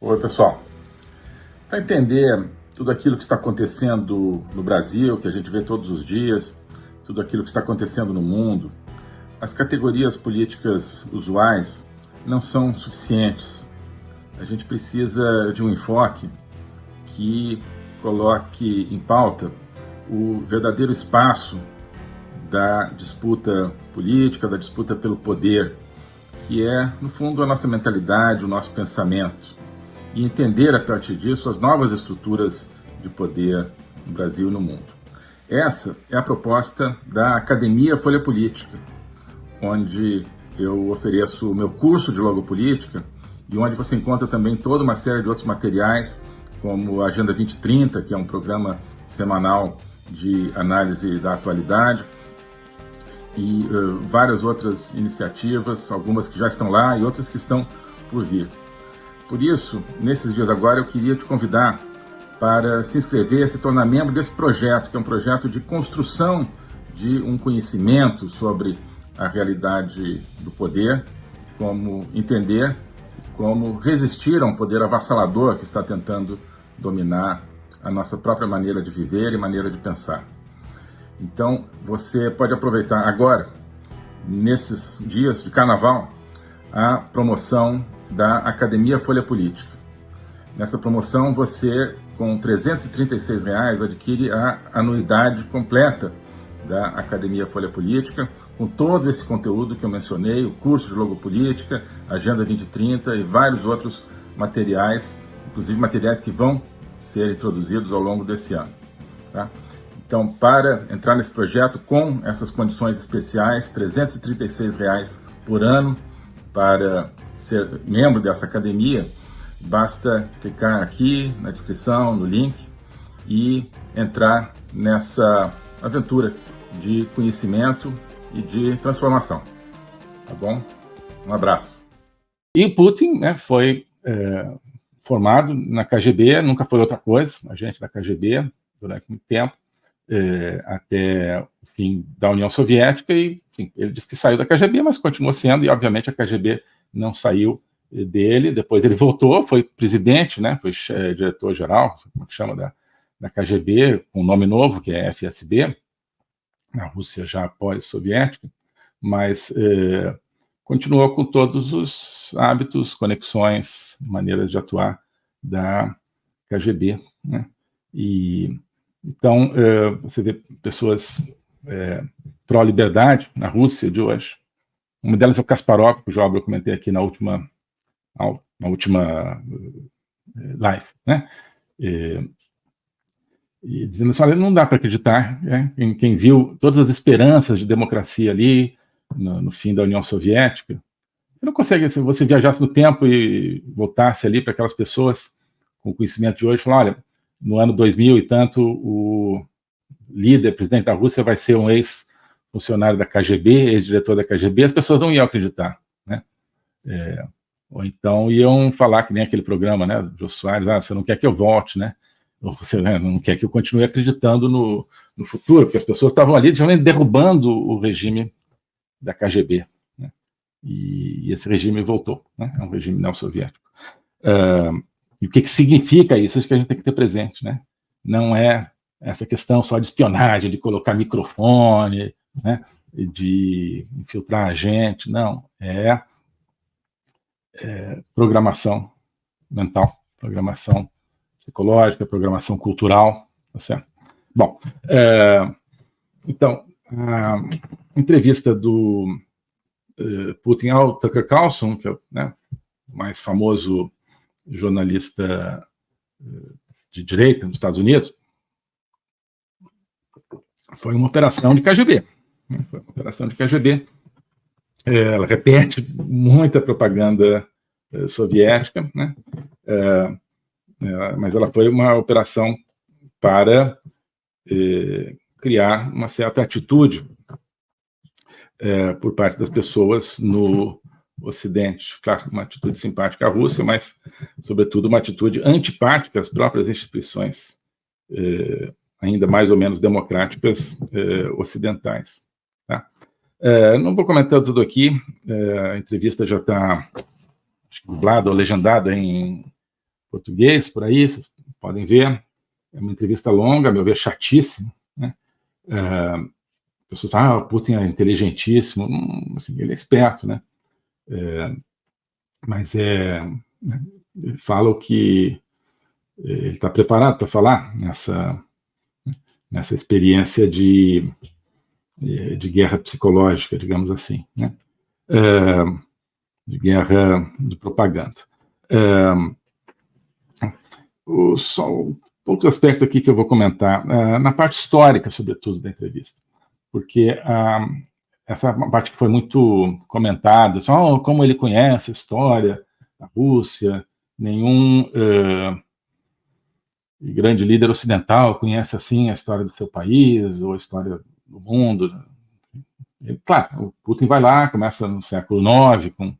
Oi, pessoal. Para entender tudo aquilo que está acontecendo no Brasil, que a gente vê todos os dias, tudo aquilo que está acontecendo no mundo, as categorias políticas usuais não são suficientes. A gente precisa de um enfoque que coloque em pauta o verdadeiro espaço da disputa política, da disputa pelo poder, que é, no fundo, a nossa mentalidade, o nosso pensamento, e entender, a partir disso, as novas estruturas de poder no Brasil e no mundo. Essa é a proposta da Academia Folha Política, onde eu ofereço o meu curso de Logopolítica e onde você encontra também toda uma série de outros materiais, como a Agenda 2030, que é um programa semanal de análise da atualidade, e várias outras iniciativas, algumas que já estão lá e outras que estão por vir. Por isso, nesses dias agora, eu queria te convidar para se inscrever, se tornar membro desse projeto, que é um projeto de construção de um conhecimento sobre a realidade do poder, como entender, como resistir a um poder avassalador que está tentando dominar a nossa própria maneira de viver e maneira de pensar. Então, você pode aproveitar agora, nesses dias de carnaval, a promoção da Academia Folha Política. Nessa promoção, você, com R$ 336, adquire a anuidade completa da Academia Folha Política, com todo esse conteúdo que eu mencionei, o curso de Logopolítica, Agenda 2030 e vários outros materiais, inclusive materiais que vão ser introduzidos ao longo desse ano. Tá? Então, para entrar nesse projeto com essas condições especiais, R$ 336 por ano, para ser membro dessa academia, basta clicar aqui na descrição, no link, e entrar nessa aventura de conhecimento e de transformação. Tá bom? Um abraço. E Putin, né, foi formado na KGB, nunca foi outra coisa, agente da KGB durante muito tempo, até o fim da União Soviética, e enfim, ele disse que saiu da KGB, mas continuou sendo, e obviamente a KGB não saiu dele. Depois ele voltou, foi presidente, né, foi diretor-geral, como que chama, da KGB, com um nome novo, que é FSB, na Rússia já pós-soviética, mas continuou com todos os hábitos, conexões, maneiras de atuar da KGB, né? E então, você vê pessoas pró-liberdade na Rússia de hoje. Uma delas é o Kasparov, que eu comentei aqui na última live, né? E dizendo assim, olha, não dá para acreditar, né? Quem viu todas as esperanças de democracia ali, no fim da União Soviética, você não consegue, se você viajasse no tempo e voltasse ali para aquelas pessoas com o conhecimento de hoje, falar, olha, no ano 2000 e tanto, o líder, presidente da Rússia, vai ser um ex-funcionário da KGB, ex-diretor da KGB, as pessoas não iam acreditar, né? Ou então iam falar que nem aquele programa, né, do Jô Soares, você não quer que eu volte, né? Ou você não quer que eu continue acreditando no futuro, porque as pessoas estavam ali realmente derrubando o regime da KGB, né? E esse regime voltou, né? É um regime neosoviético. E o que significa isso? Isso que a gente tem que ter presente, né? Não é essa questão só de espionagem, de colocar microfone, né? De infiltrar a gente, não. É programação mental, programação psicológica, programação cultural, tá certo? Bom, então, a entrevista do Putin ao Tucker Carlson, que é o, né, mais famoso jornalista de direita nos Estados Unidos, foi uma operação de KGB. Foi uma operação de KGB. Ela repete muita propaganda soviética, né? Mas ela foi uma operação para criar uma certa atitude por parte das pessoas no Ocidente. Claro, uma atitude simpática à Rússia, mas, sobretudo, uma atitude antipática às próprias instituições ainda mais ou menos democráticas ocidentais. Tá? Não vou comentar tudo aqui, a entrevista já está dublada ou legendada em português por aí, vocês podem ver. É uma entrevista longa, a meu ver, chatíssima, né? Pessoas falam, o Putin é inteligentíssimo, assim, ele é esperto, né? Mas né, fala o que ele está preparado para falar nessa experiência de guerra psicológica, digamos assim, né? De guerra de propaganda. Só outro aspecto aqui que eu vou comentar, na parte histórica, sobretudo, da entrevista, porque essa parte que foi muito comentada, só como ele conhece a história da Rússia, nenhum grande líder ocidental conhece assim a história do seu país ou a história do mundo. Claro, o Putin vai lá, começa no século IX com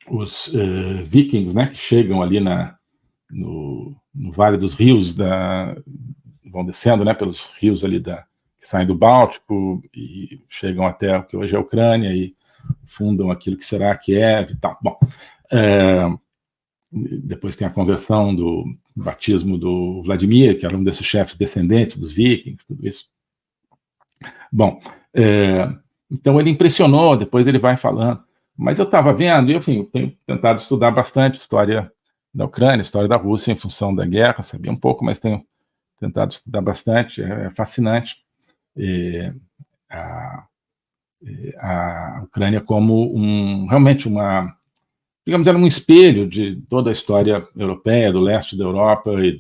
os vikings, né, que chegam ali no Vale dos Rios, vão descendo, né, pelos rios ali que saem do Báltico e chegam até o que hoje é a Ucrânia e fundam aquilo que será Kiev e tal. Bom, depois tem a conversão do batismo do Vladimir, que era um desses chefes descendentes dos vikings, tudo isso. Bom, então ele impressionou, depois ele vai falando. Mas eu estava vendo, e enfim, eu tenho tentado estudar bastante história da Ucrânia, história da Rússia em função da guerra, sabia um pouco, mas tenho tentado estudar bastante, é fascinante. A Ucrânia como realmente digamos, era um espelho de toda a história europeia, do leste da Europa e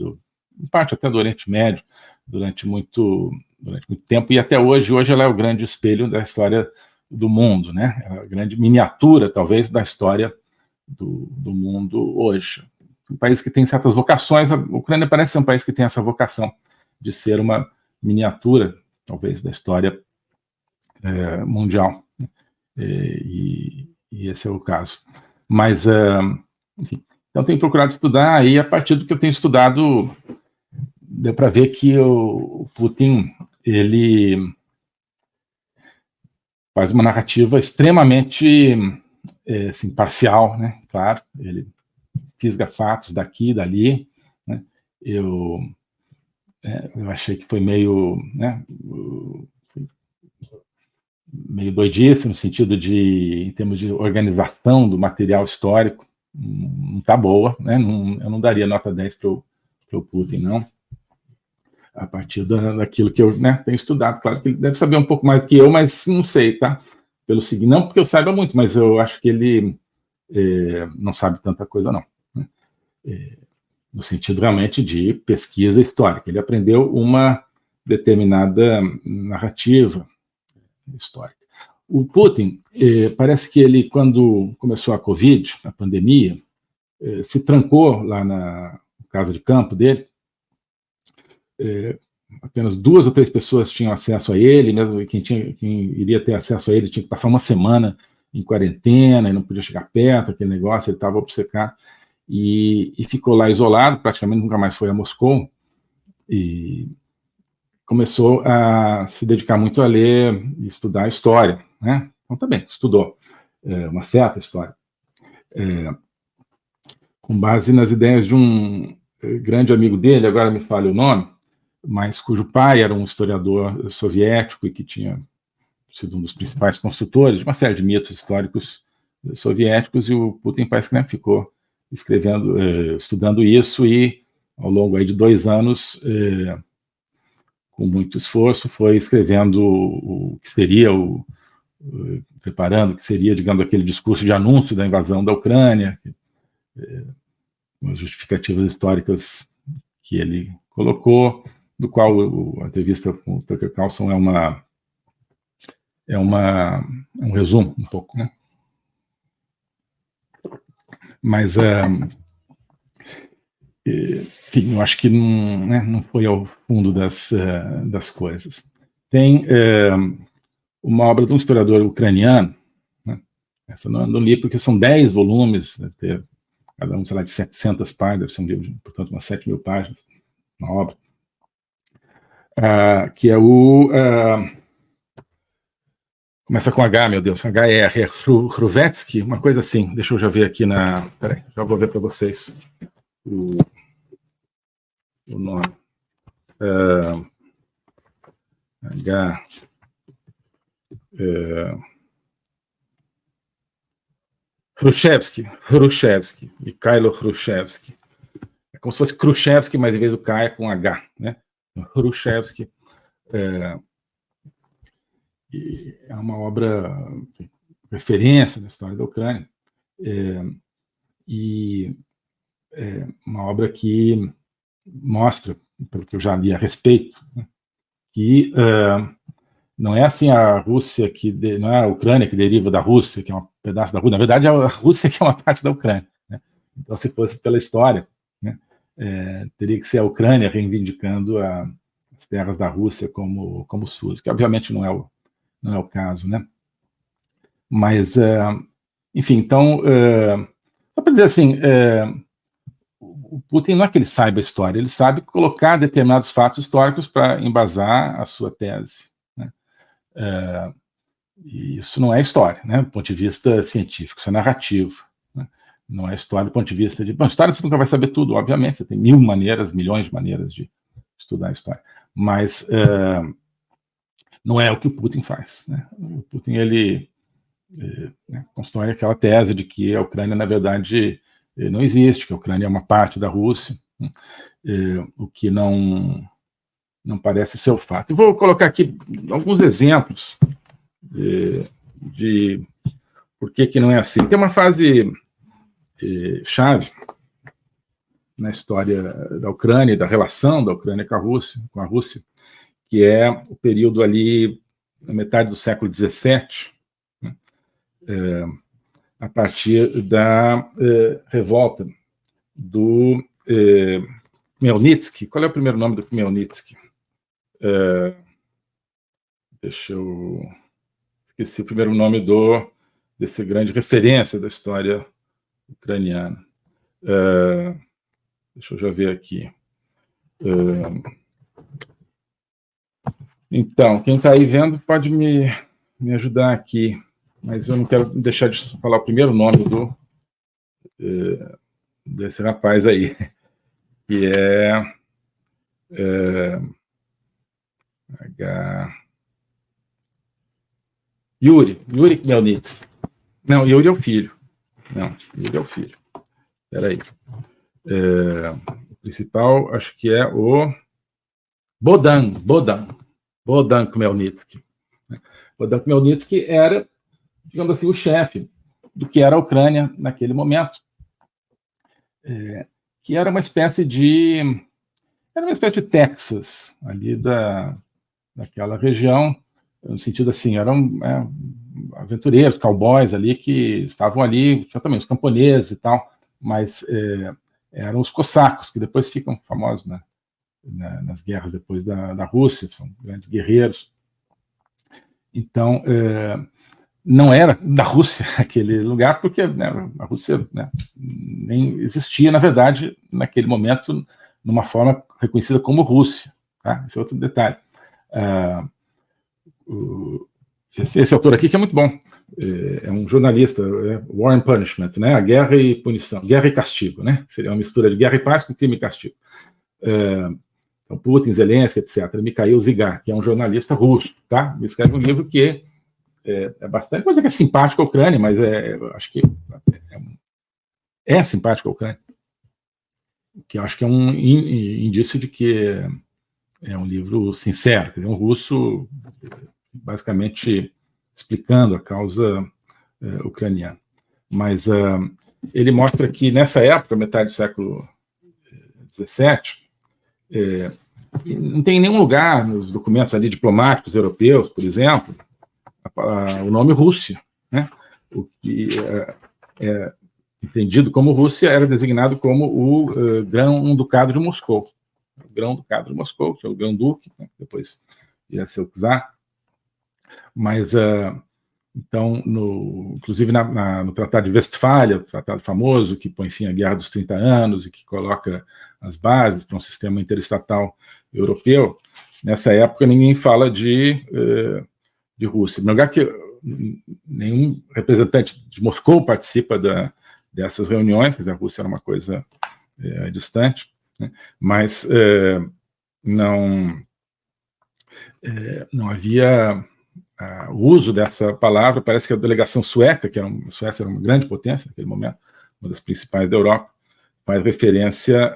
em parte até do Oriente Médio, durante muito tempo, e até hoje ela é o grande espelho da história do mundo, né? É a grande miniatura, talvez, da história do mundo hoje. Um país que tem certas vocações, a Ucrânia parece ser um país que tem essa vocação de ser uma miniatura, talvez, da história mundial. E esse é o caso. Mas, enfim, então tenho procurado estudar, e a partir do que eu tenho estudado, deu para ver que o Putin, ele faz uma narrativa extremamente assim, parcial, né? Claro, ele fisga fatos daqui e dali, né? Eu achei que foi meio doidice, no sentido em termos de organização do material histórico, não está boa, né? Eu não daria nota 10 para o Putin, não. A partir daquilo que eu tenho estudado. Claro que ele deve saber um pouco mais do que eu, mas não sei, tá? Pelo seguinte, não porque eu saiba muito, mas eu acho que ele não sabe tanta coisa, não. Né? No sentido realmente de pesquisa histórica. Ele aprendeu uma determinada narrativa histórica. O Putin, parece que ele, quando começou a Covid, a pandemia, se trancou lá na casa de campo dele. Apenas 2 ou 3 pessoas tinham acesso a ele, mesmo quem iria ter acesso a ele tinha que passar uma semana em quarentena e não podia chegar perto, aquele negócio, ele estava obcecado e ficou lá isolado, praticamente nunca mais foi a Moscou, e começou a se dedicar muito a ler e estudar história, né? Então também estudou uma certa história, com base nas ideias de um grande amigo dele, agora me falha o nome, mas cujo pai era um historiador soviético e que tinha sido um dos principais construtores de uma série de mitos históricos soviéticos, e o Putin parece que ficou escrevendo, estudando isso, e ao longo aí de 2 anos, com muito esforço, foi escrevendo o que seria preparando o que seria, digamos, aquele discurso de anúncio da invasão da Ucrânia, com as justificativas históricas que ele colocou, do qual a entrevista com o Tucker Carlson é um resumo, um pouco, né? Mas, enfim, eu acho que não foi ao fundo das coisas. Tem uma obra de um historiador ucraniano, né? Essa não li porque são 10 volumes, deve ter cada um, sei lá, de 700 páginas, deve ser um livro de, portanto, umas 7.000 páginas, uma obra, que é começa com H, meu Deus, H-E-R, Hruvetsky, uma coisa assim, deixa eu já ver aqui peraí, já vou ver para vocês. o nome. Hrushevsky, Mikhailo Hrushevsky. É como se fosse Khrushchevsky, mas em vez do K é com H, né? Hrushevsky é uma obra de referência da história da Ucrânia, e é uma obra que mostra, pelo que eu já li a respeito, né, que não é assim a Rússia não é a Ucrânia que deriva da Rússia, que é um pedaço da Rússia. Na verdade, é a Rússia que é uma parte da Ucrânia, né? Então, se fosse pela história, né, teria que ser a Ucrânia reivindicando as terras da Rússia como suas, que obviamente não é o caso, né? Mas, enfim, então, só para dizer assim, o Putin não é que ele saiba a história, ele sabe colocar determinados fatos históricos para embasar a sua tese, né? E isso não é história, né, do ponto de vista científico, isso é narrativo, né? Não é história do ponto de vista de... Bom, história você nunca vai saber tudo, obviamente, você tem milhões de maneiras de estudar a história, mas não é o que o Putin faz, né? O Putin, ele constrói aquela tese de que a Ucrânia, na verdade, não existe, que a Ucrânia é uma parte da Rússia, né? O que não parece ser o fato. Eu vou colocar aqui alguns exemplos de por que não é assim. Tem uma fase chave na história da Ucrânia, da relação da Ucrânia com a Rússia, que é o período ali, na metade do século XVII, né, a partir da revolta do Khmelnytsky. Qual é o primeiro nome do Khmelnytsky? Esqueci o primeiro nome desse grande referência da história ucraniana. Deixa eu já ver aqui. Então, quem está aí vendo pode me ajudar aqui, mas eu não quero deixar de falar o primeiro nome desse rapaz aí, que é Yuri Khmelnytsky. Não, Yuri é o filho. Espera aí. O principal, acho que é o Bohdan Khmelnytsky. Bohdan Khmelnytsky era, digamos assim, o chefe do que era a Ucrânia naquele momento, que era uma espécie de Texas, ali daquela região, no sentido assim, eram aventureiros, cowboys ali, que estavam ali, tinha também os camponeses e tal, mas eram os cossacos, que depois ficam famosos, né, nas guerras depois da Rússia, são grandes guerreiros. Então, não era da Rússia aquele lugar, porque, né, a Rússia, né, nem existia, na verdade, naquele momento, numa forma reconhecida como Rússia. Tá? Esse é outro detalhe. Esse autor aqui, que é muito bom, é um jornalista, War and Punishment, né? A Guerra e Punição, Guerra e Castigo, né? Seria uma mistura de guerra e paz com crime e castigo. Então, Putin, Zelensky, etc. Mikhail Zygar, que é um jornalista russo, tá? Ele escreve um livro que é bastante, coisa que é simpático à Ucrânia, mas acho que é simpático à Ucrânia, que eu acho que é um indício de que é um livro sincero, quer dizer, um russo basicamente explicando a causa ucraniana. Mas ele mostra que nessa época, metade do século XVII, não tem nenhum lugar nos documentos ali diplomáticos europeus, por exemplo, o nome Rússia, né? O que é entendido como Rússia era designado como o Grão-Ducado de Moscou. O Grão-Ducado de Moscou, que é o Grão-Duque, né? Depois ia ser o czar. Mas, então, inclusive no Tratado de Westfália, tratado famoso, que põe fim à Guerra dos 30 Anos e que coloca as bases para um sistema interestatal europeu, nessa época ninguém fala de Rússia. No lugar que nenhum representante de Moscou participa dessas reuniões, quer dizer, a Rússia era uma coisa distante, né? Mas não havia o uso dessa palavra. Parece que a delegação sueca, a Suécia era uma grande potência naquele momento, uma das principais da Europa, faz referência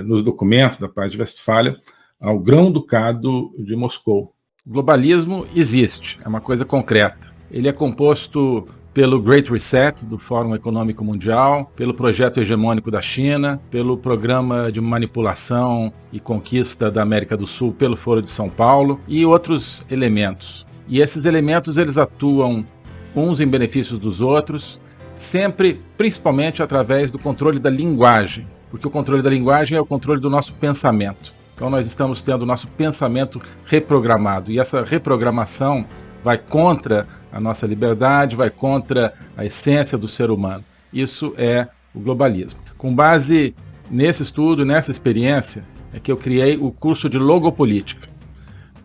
nos documentos da Paz de Westfália ao Grão-Ducado de Moscou. O globalismo existe, é uma coisa concreta. Ele é composto pelo Great Reset do Fórum Econômico Mundial, pelo projeto hegemônico da China, pelo programa de manipulação e conquista da América do Sul pelo Foro de São Paulo e outros elementos. E esses elementos eles atuam uns em benefício dos outros, sempre, principalmente através do controle da linguagem, porque o controle da linguagem é o controle do nosso pensamento. Então nós estamos tendo o nosso pensamento reprogramado, e essa reprogramação vai contra a nossa liberdade, vai contra a essência do ser humano. Isso é o globalismo. Com base nesse estudo, nessa experiência, é que eu criei o curso de Logopolítica.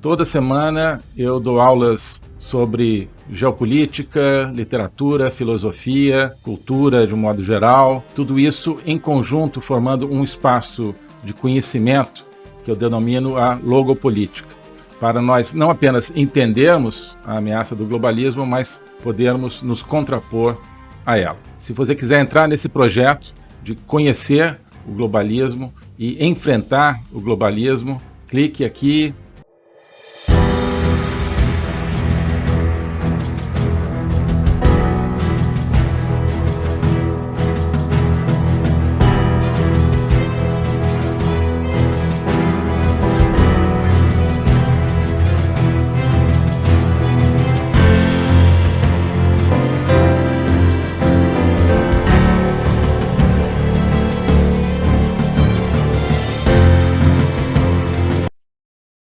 Toda semana eu dou aulas sobre geopolítica, literatura, filosofia, cultura de um modo geral, tudo isso em conjunto formando um espaço de conhecimento que eu denomino a logopolítica, para nós não apenas entendermos a ameaça do globalismo, mas podermos nos contrapor a ela. Se você quiser entrar nesse projeto de conhecer o globalismo e enfrentar o globalismo, clique aqui.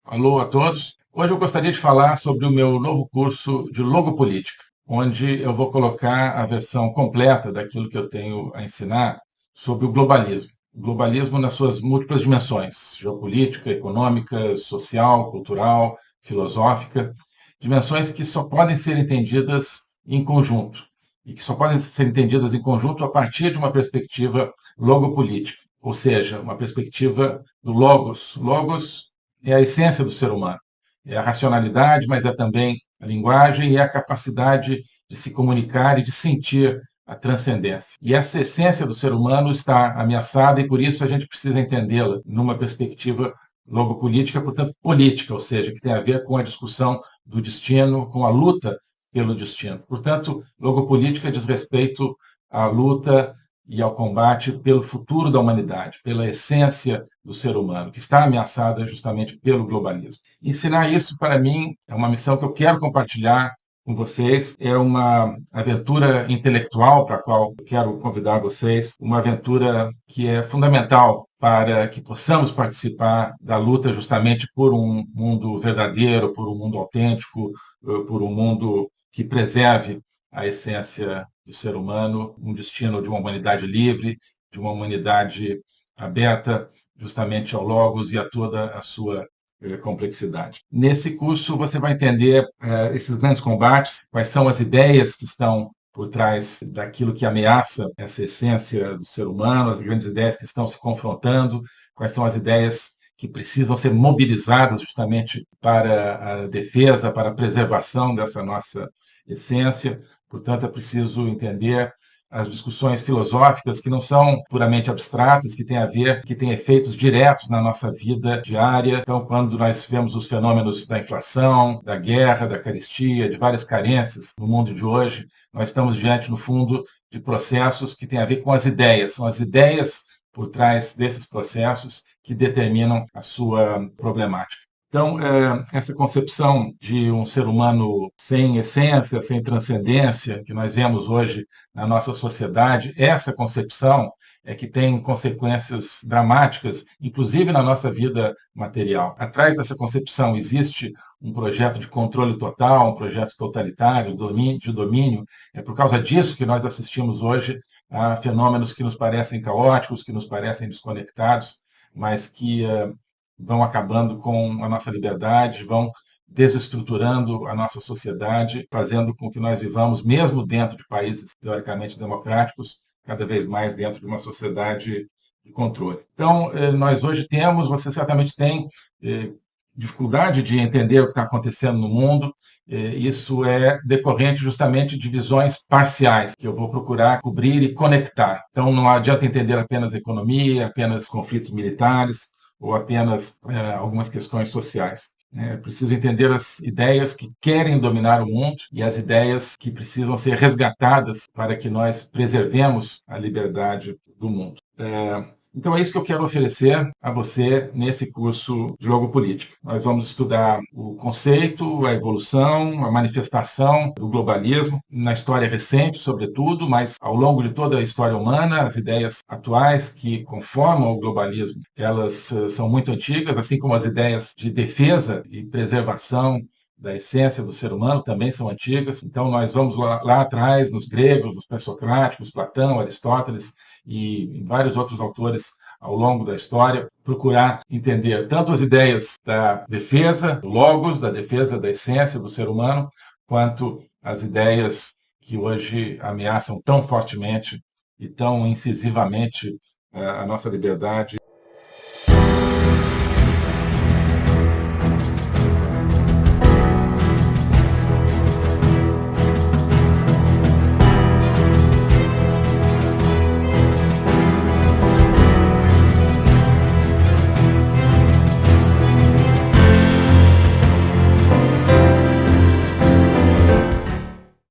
Alô a todos. Hoje eu gostaria de falar sobre o meu novo curso de Logopolítica, onde eu vou colocar a versão completa daquilo que eu tenho a ensinar sobre o globalismo. O globalismo nas suas múltiplas dimensões: geopolítica, econômica, social, cultural, filosófica, dimensões que só podem ser entendidas em conjunto, e que só podem ser entendidas em conjunto a partir de uma perspectiva logopolítica, ou seja, uma perspectiva do logos. Logos é a essência do ser humano. É a racionalidade, mas é também a linguagem e a capacidade de se comunicar e de sentir a transcendência. E essa essência do ser humano está ameaçada e, por isso, a gente precisa entendê-la numa perspectiva logopolítica, portanto, política, ou seja, que tem a ver com a discussão do destino, com a luta pelo destino. Portanto, logopolítica diz respeito à luta e ao combate pelo futuro da humanidade, pela essência do ser humano, que está ameaçada justamente pelo globalismo. Ensinar isso, para mim, é uma missão que eu quero compartilhar com vocês. É uma aventura intelectual para a qual eu quero convidar vocês, uma aventura que é fundamental para que possamos participar da luta justamente por um mundo verdadeiro, por um mundo autêntico, por um mundo que preserve a essência do ser humano, um destino de uma humanidade livre, de uma humanidade aberta justamente ao logos e a toda a sua complexidade. Nesse curso você vai entender esses grandes combates, quais são as ideias que estão por trás daquilo que ameaça essa essência do ser humano, as grandes ideias que estão se confrontando, quais são as ideias que precisam ser mobilizadas justamente para a defesa, para a preservação dessa nossa essência. Portanto, é preciso entender as discussões filosóficas que não são puramente abstratas, que têm a ver, que têm efeitos diretos na nossa vida diária. Então, quando nós vemos os fenômenos da inflação, da guerra, da carestia, de várias carências no mundo de hoje, nós estamos diante, no fundo, de processos que têm a ver com as ideias. São as ideias por trás desses processos que determinam a sua problemática. Então, essa concepção de um ser humano sem essência, sem transcendência, que nós vemos hoje na nossa sociedade, essa concepção é que tem consequências dramáticas, inclusive na nossa vida material. Atrás dessa concepção existe um projeto de controle total, um projeto totalitário, de domínio. É por causa disso que nós assistimos hoje a fenômenos que nos parecem caóticos, que nos parecem desconectados, mas que vão acabando com a nossa liberdade, vão desestruturando a nossa sociedade, fazendo com que nós vivamos, mesmo dentro de países teoricamente democráticos, cada vez mais dentro de uma sociedade de controle. Então, nós hoje temos, você certamente tem dificuldade de entender o que está acontecendo no mundo. Isso é decorrente justamente de visões parciais, que eu vou procurar cobrir e conectar. Então, não adianta entender apenas economia, apenas conflitos militares ou apenas algumas questões sociais. É preciso entender as ideias que querem dominar o mundo e as ideias que precisam ser resgatadas para que nós preservemos a liberdade do mundo. Então é isso que eu quero oferecer a você nesse curso de Logo Política. Nós vamos estudar o conceito, a evolução, a manifestação do globalismo, na história recente, sobretudo, mas ao longo de toda a história humana, as ideias atuais que conformam o globalismo, elas são muito antigas, assim como as ideias de defesa e preservação da essência do ser humano também são antigas. Então nós vamos lá atrás, nos gregos, nos pré-socráticos, Platão, Aristóteles, e vários outros autores ao longo da história, procurar entender tanto as ideias da defesa do logos, da defesa da essência do ser humano, quanto as ideias que hoje ameaçam tão fortemente e tão incisivamente a nossa liberdade